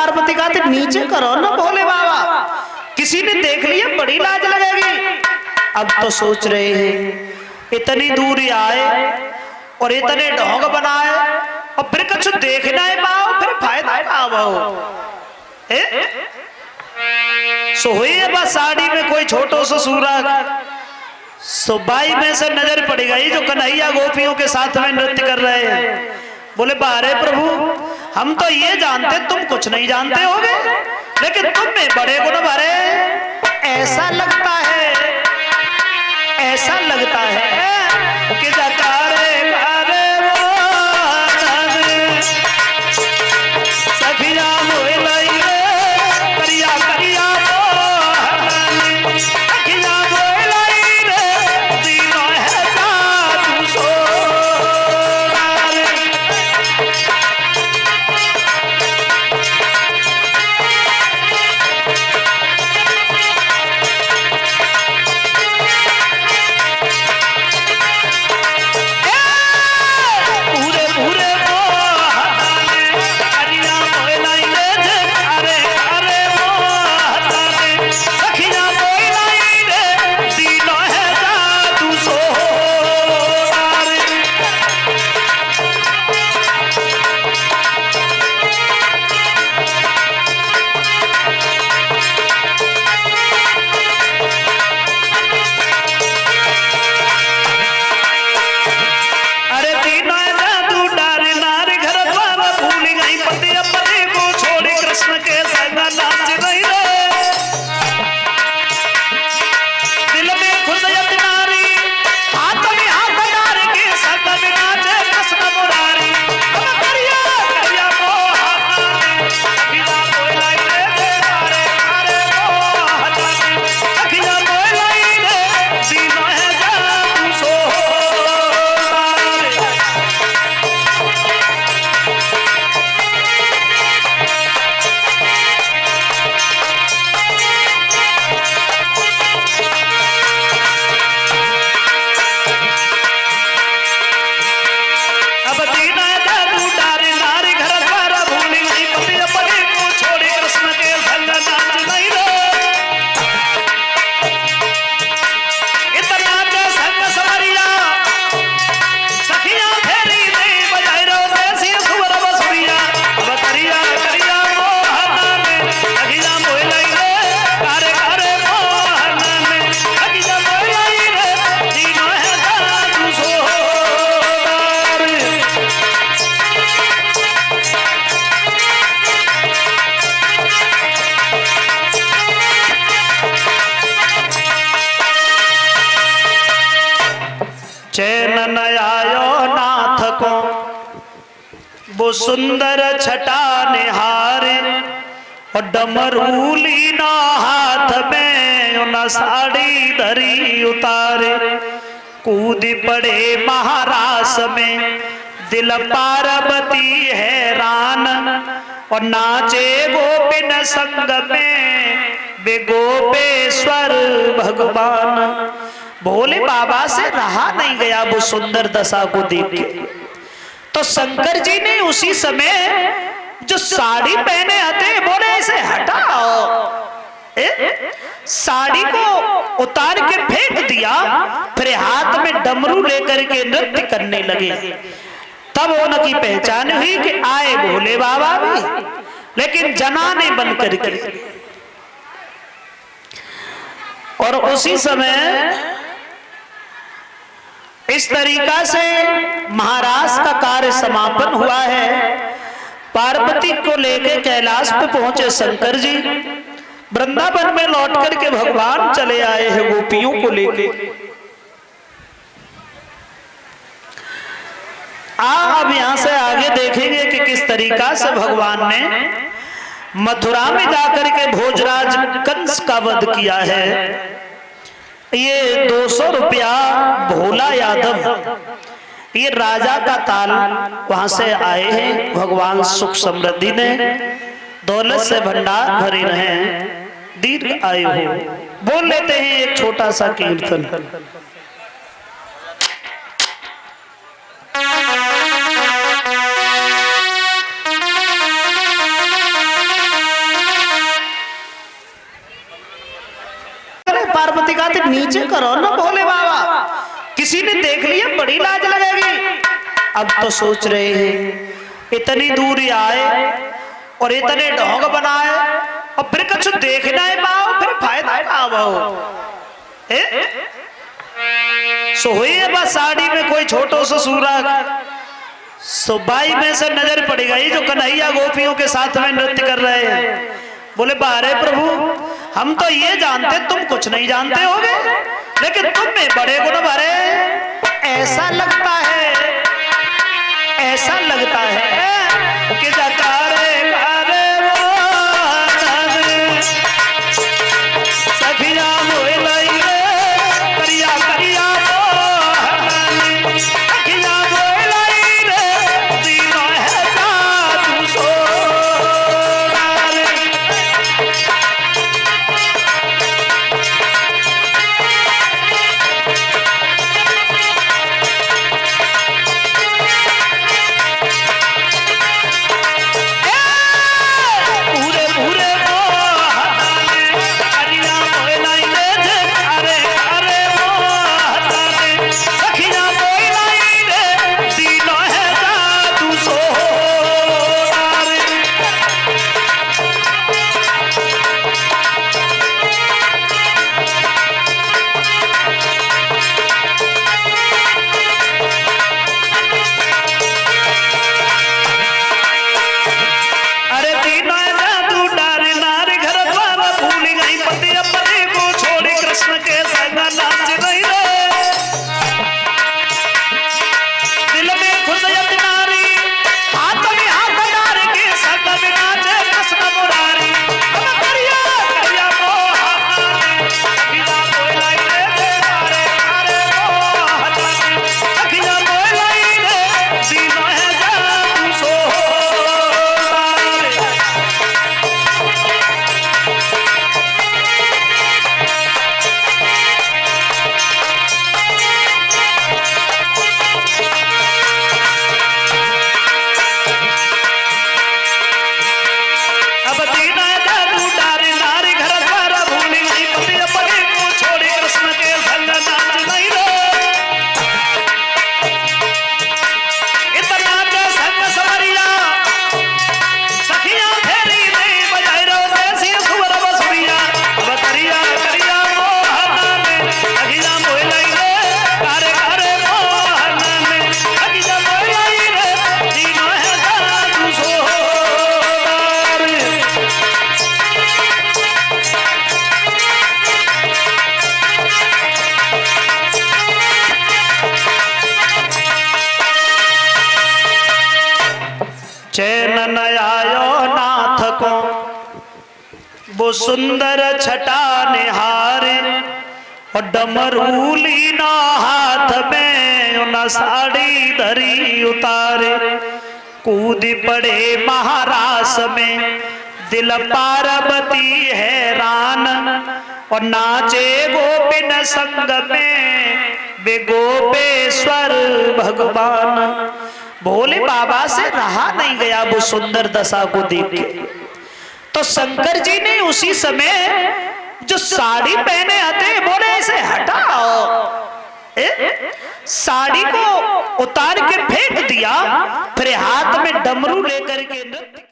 पार्वती कहते नीचे करो ना भोले बाबा, किसी ने देख लिया बड़ी लाज लगेगी। अब तो सोच रहे हैं इतनी दूर आए और इतने ढोंग बनाए और फिर कुछ देखना है पाओ, फिर फायदा का सो हुई है बस साड़ी में कोई छोटो सा सूरज, सो बाई में से नजर पड़ गई जो कन्हैया गोपियों के साथ में नृत्य कर रहे हैं। बोले बारे प्रभु, हम तो ये जानते तुम कुछ नहीं जानते होगे, लेकिन तुम में बड़े गुण भरे। ऐसा लगता है, ऐसा लगता है कि जकारे कारे वो सखिया मोए लाई रे करिया करिया वो सखिया मोए लाई रे दीनो है साधु सो। चैन न आयो नाथ को वो सुंदर छटा निहारे और डमरूली ना हाथ में न साड़ी धरी उतारे। कूदी पड़े महारास में दिल पार्वती हैरान और नाचे गोपिन संग में वे गोपेश्वर भगवान। भोले बाबा से रहा नहीं गया वो सुंदर दशा को देख के, तो शंकर जी ने उसी समय जो साड़ी पहने आते बोले इसे हटाओ, साड़ी को उतार के फेंक दिया, फिर हाथ में डमरू लेकर के नृत्य करने लगे। तब उनकी पहचान हुई कि आए भोले बाबा भी, लेकिन जनाने बन करके। और उसी समय इस तरीका से महाराज का कार्य समापन हुआ है। पार्वती को लेकर कैलाश पे पहुंचे शंकर जी, वृंदावन में लौट करके भगवान चले आए हैं गोपियों को लेके। अब यहां से आगे देखेंगे कि किस तरीका से भगवान ने मथुरा में जाकर के भोजराज कंस का वध किया है। ये 200 रुपया भोला यादव, ये राजा का ताल वहां से आए हैं। भगवान सुख समृद्धि ने दौलत से भंडार भरे रहे, दीर्घ आयु हो। बोल लेते हैं एक छोटा सा कीर्तन। पार्वती कहते नीचे करो ना भोले बाबा, किसी ने देख लिया बड़ी लाज लगेगी। अब तो सोच रहे हैं इतनी दूर आए और इतने ढोंग बनाए और फिर कुछ देखना है पाओ, फिर फायदा का सो हुई है बस साड़ी में कोई छोटो सा सूरज, सो बाई में से नजर पड़ गई जो कन्हैया गोपियों के साथ में नृत्य कर रहे हैं। बोले बारे प्रभु, हम तो ये जानते तुम कुछ नहीं जानते होगे, लेकिन तुम में बड़े गुण भरे। ऐसा लगता है, ऐसा लगता है कि जकारे कारे वो सखिया मोए लाई रे करिया करिया वो सखिया मोए लाई रे दीनो है साधु सोनार। चैन न आयो नाथ को वो सुंदर छटा निहारे और डमरूली ना हाथ में न साड़ी धरी उतारे। कूदी पड़े महारास में दिल पार्वती हैरान और नाचे गोपिन संग में वे गोपेश्वर भगवान। भोले बाबा से रहा नहीं गया वो सुंदर दशा को देख के, तो शंकर जी ने उसी समय जो साड़ी पहने आते बोले इसे हटाओ, साड़ी को उतार के फेंक दिया, फिर हाथ में डमरू लेकर के नृत्य